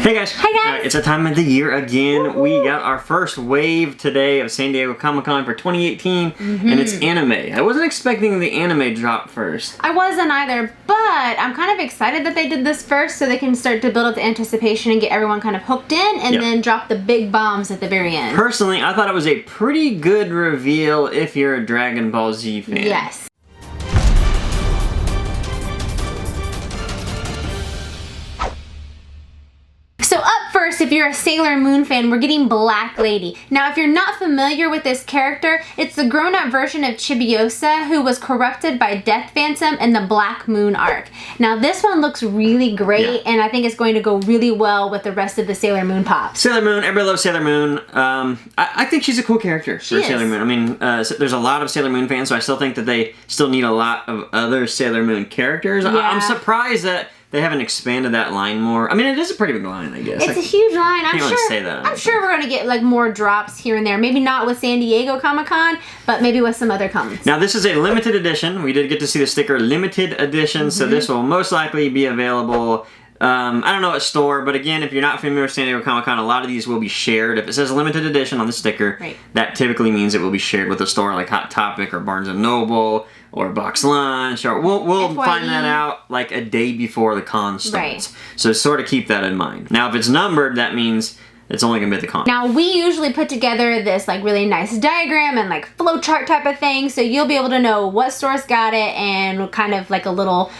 Hey guys! Hi guys! It's a time of the year again. We got our first wave today of San Diego Comic-Con for 2018, and it's anime. I wasn't expecting the anime drop first. I wasn't either, but I'm kind of excited that they did this first so they can start to build up the anticipation and get everyone kind of hooked in, and then drop the big bombs at the very end. Personally, I thought it was a pretty good reveal if you're a Dragon Ball Z fan. Yes. So up first, if you're a Sailor Moon fan, we're getting Black Lady. Now, if you're not familiar with this character, it's the grown-up version of Chibiusa who was corrupted by Death Phantom in the Black Moon arc. Now, this one looks really great, and I think it's going to go really well with the rest of the Sailor Moon pops. Sailor Moon, everybody loves Sailor Moon. I think she's a cool character for Sailor Moon. I mean, there's a lot of Sailor Moon fans, so I still think that they still need a lot of other Sailor Moon characters. Yeah. I'm surprised that they haven't expanded that line more. I mean, it is a pretty big line, I guess. It's a huge line. I'm sure we're gonna get like more drops here and there. Maybe not with San Diego Comic-Con, but maybe with some other cons. Now, this is a limited edition. We did get to see the sticker limited edition, so this will most likely be available. I don't know what store, but again, if you're not familiar with San Diego Comic-Con, a lot of these will be shared. If it says limited edition on the sticker, that typically means it will be shared with a store like Hot Topic or Barnes & Noble or Box Lunch, or we'll find that out like a day before the con starts. So sort of keep that in mind. Now, if it's numbered, that means it's only gonna be at the con. Now, we usually put together this like really nice diagram and like flowchart type of thing, so you'll be able to know what stores got it and kind of like a little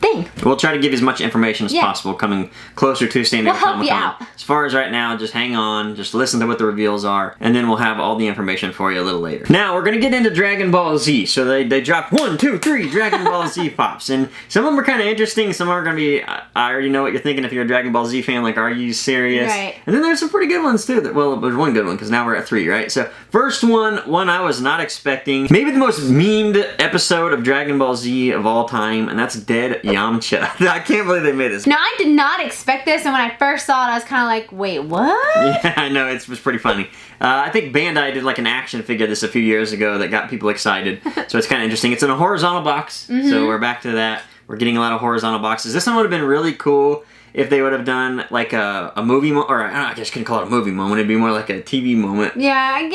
thing. We'll try to give you as much information as possible coming closer to San Diego Comic-Con. We'll help you out. As far as right now, just hang on, just listen to what the reveals are, and then we'll have all the information for you a little later. Now, we're gonna get into Dragon Ball Z. So they dropped 1, 2, 3 Dragon Ball Z pops, and some of them are kind of interesting, some are gonna be, I already know what you're thinking if you're a Dragon Ball Z fan, like, are you serious? Right. And then there's some pretty good ones too. Well, there's one good one, because now we're at 3, right? So, first one I was not expecting, maybe the most memed episode of Dragon Ball Z of all time, and that's Dead Yamcha. I can't believe they made this. Now, I did not expect this, and when I first saw it, I was kind of like, wait, what? Yeah, I know, it was pretty funny. I think Bandai did like an action figure of this a few years ago that got people excited, so it's kind of interesting. It's in a horizontal box, so we're back to that. We're getting a lot of horizontal boxes. This one would have been really cool if they would have done like a movie or I guess you couldn't call it a movie moment. It'd be more like a TV moment. Yeah,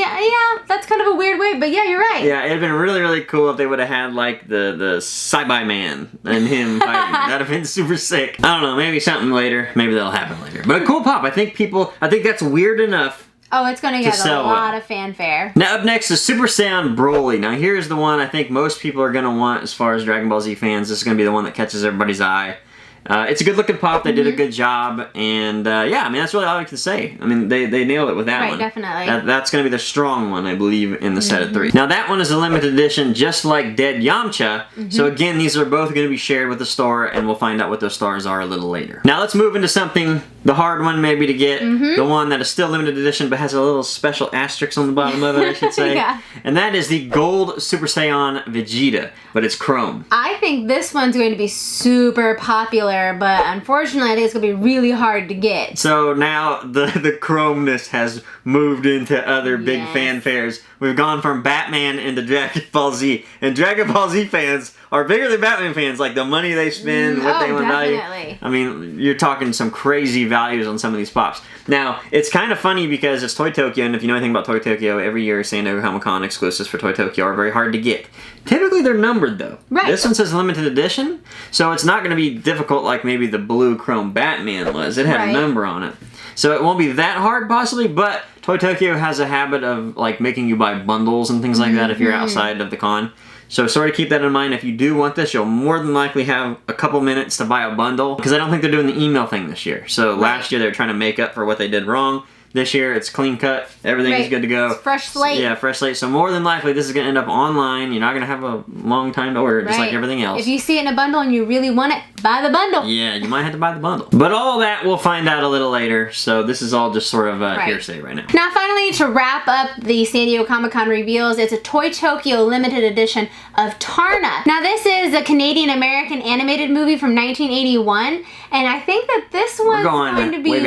that's kind of a weird way, but yeah, you're right. Yeah, it'd been really, really cool if they would have had like the Sci-Fi Man and him fighting. That'd have been super sick. I don't know, maybe something later. Maybe that'll happen later. But a cool pop. I think that's weird enough. Oh, it's going to get a lot of fanfare. Now, up next is Super Saiyan Broly. Now, here's the one I think most people are going to want as far as Dragon Ball Z fans. This is going to be the one that catches everybody's eye. It's a good looking pop. They did a good job, and yeah, I mean, that's really all I can say. I mean, they nailed it with that one. Right, definitely. That's going to be the strong one, I believe, in the set of 3. Now, that one is a limited edition, just like Dead Yamcha. So again, these are both going to be shared with the store, and we'll find out what those stars are a little later. Now, let's move into something, the hard one maybe to get, the one that is still limited edition, but has a little special asterisk on the bottom of it, I should say. And that is the Gold Super Saiyan Vegeta, but it's chrome. I think this one's going to be super popular, but unfortunately I think it's going to be really hard to get. So now the chromeness has moved into other big fanfares. We've gone from Batman into Dragon Ball Z, and Dragon Ball Z fans are bigger than Batman fans. Like the money they spend, what they want to value. I mean, you're talking some crazy values on some of these pops. Now, it's kind of funny because it's Toy Tokyo, and if you know anything about Toy Tokyo, every year San Diego Comic-Con exclusives for Toy Tokyo are very hard to get. Typically, they're numbered, though. Right. This one says limited edition, so it's not going to be difficult like maybe the blue chrome Batman was. It had a number on it. So it won't be that hard, possibly, but Toy Tokyo has a habit of like making you buy bundles and things like that if you're outside of the con. So sort of keep that in mind. If you do want this, you'll more than likely have a couple minutes to buy a bundle, because I don't think they're doing the email thing this year. So last year they were trying to make up for what they did wrong. This year, it's clean cut. Everything is good to go. It's fresh slate. Yeah, fresh slate. So more than likely, this is going to end up online. You're not going to have a long time to order, just like everything else. If you see it in a bundle and you really want it, buy the bundle. Yeah, you might have to buy the bundle. But all that we'll find out a little later. So this is all just sort of hearsay right now. Now, finally, to wrap up the San Diego Comic-Con reveals, it's a Toy Tokyo limited edition of Taarna. Now, this is a Canadian-American animated movie from 1981, and I think that this one's going to be way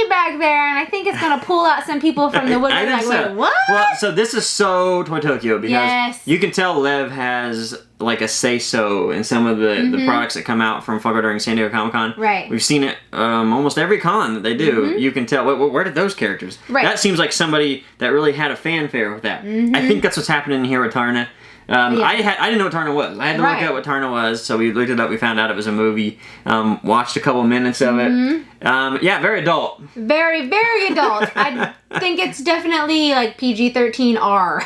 back. back there, and I think it's gonna pull out some people from the woodwork. Like, wait, what? Well, so this is so Toy Tokyo because Yes. you can tell Lev has like a say-so in some of the products that come out from Funko during San Diego Comic-Con. Right. We've seen it almost every con that they do. You can tell, where did those characters? Right. That seems like somebody that really had a fanfare with that. I think that's what's happening here with Taarna. I didn't know what Taarna was. I had to look up what Taarna was, so we looked it up. We found out it was a movie. Watched a couple minutes of it. Yeah, very adult. Very, very adult. I think it's definitely like PG-13 R.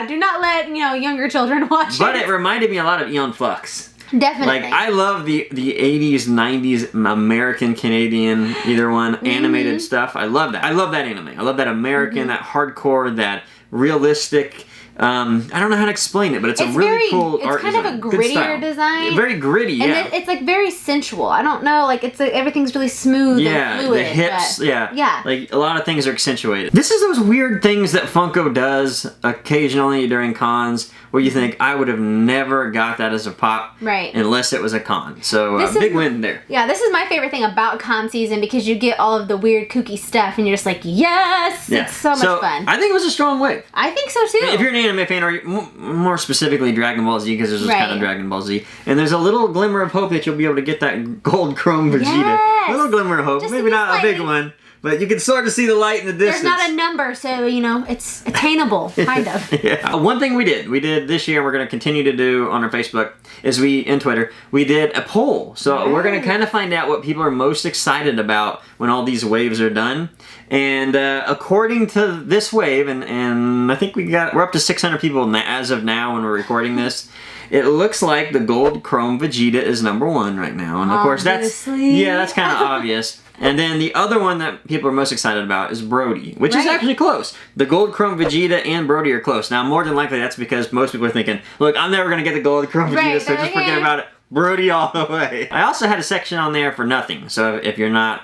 Do not let younger children watch it. But it reminded me a lot of Eon Flux. Definitely. Like, I love the 80s, 90s American, Canadian, either one, animated stuff. I love that. I love that anime. I love that American, that hardcore, that realistic. I don't know how to explain it, but it's a really cool art design. It's kind of a grittier design. Very gritty, yeah. And it's like very sensual. I don't know, like everything's really smooth and fluid. The hips, but, yeah. Like a lot of things are accentuated. This is those weird things that Funko does occasionally during cons where you think, I would have never got that as a pop unless it was a con. So big win there. Yeah, this is my favorite thing about con season because you get all of the weird kooky stuff and you're just like, yes! Yeah. It's so much fun. I think it was a strong wave. I think so too. If you're an anime fan, or more specifically Dragon Ball Z, because there's this kind of Dragon Ball Z, and there's a little glimmer of hope that you'll be able to get that gold chrome Vegeta. Yes. A little glimmer of hope. Maybe not a big one. But you can sort of see the light in the distance. There's not a number, so, it's attainable, kind of. Yeah. One thing we did this year, we're going to continue to do on our Facebook, and Twitter, we did a poll. So we're going to kind of find out what people are most excited about when all these waves are done. And according to this wave, and I think we're up to 600 people as of now when we're recording this, it looks like the gold chrome Vegeta is #1 right now. And of course that's kind of obvious. And then the other one that people are most excited about is Brody, which is actually close. The gold chrome Vegeta and Brody are close. Now, more than likely, that's because most people are thinking, look, I'm never going to get the gold chrome Vegeta, so just forget about it. Brody all the way. I also had a section on there for nothing. So if you're not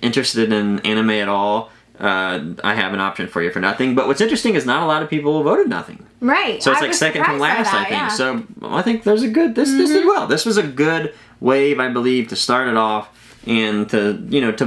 interested in anime at all, I have an option for you for nothing. But what's interesting is not a lot of people voted nothing. Right. So it's like second from last, I think. Yeah. So I think there's a good, this did well. This was a good wave, I believe, to start it off. And to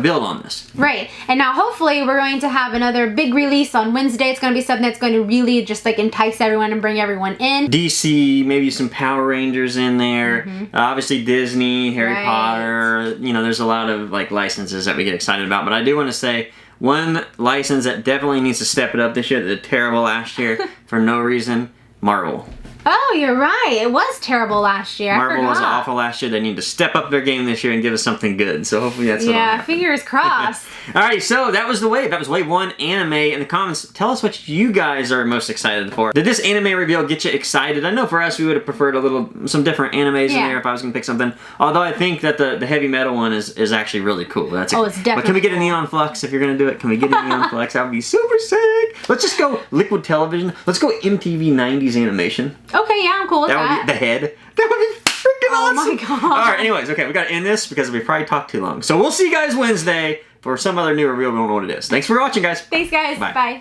build on this. Right. And now hopefully we're going to have another big release on Wednesday. It's going to be something that's going to really just entice everyone and bring everyone in. DC, maybe some Power Rangers in there. Obviously Disney, Harry Potter. There's a lot of licenses that we get excited about. But I do want to say one license that definitely needs to step it up this year that did terrible last year for no reason, Marvel. Oh, you're right. It was terrible last year. Marvel was awful last year. They need to step up their game this year and give us something good. So hopefully that's what'll happen. Fingers crossed. Alright, so that was the wave. That was wave 1, anime. In the comments, tell us what you guys are most excited for. Did this anime reveal get you excited? I know for us, we would have preferred some different animes in there if I was going to pick something. Although I think that the heavy metal one is actually really cool. It's definitely. But can we get a Neon Flux if you're going to do it? Can we get a Neon Flux? That would be super sick. Let's just go Liquid Television. Let's go MTV 90s animation. Okay, yeah, I'm cool with that. That would be the head. That would be freaking awesome. Oh my god. Alright, anyways, okay, we gotta end this because we probably talked too long. So we'll see you guys Wednesday for some other new reveal. We don't know what it is. Thanks for watching, guys. Thanks, guys. Bye.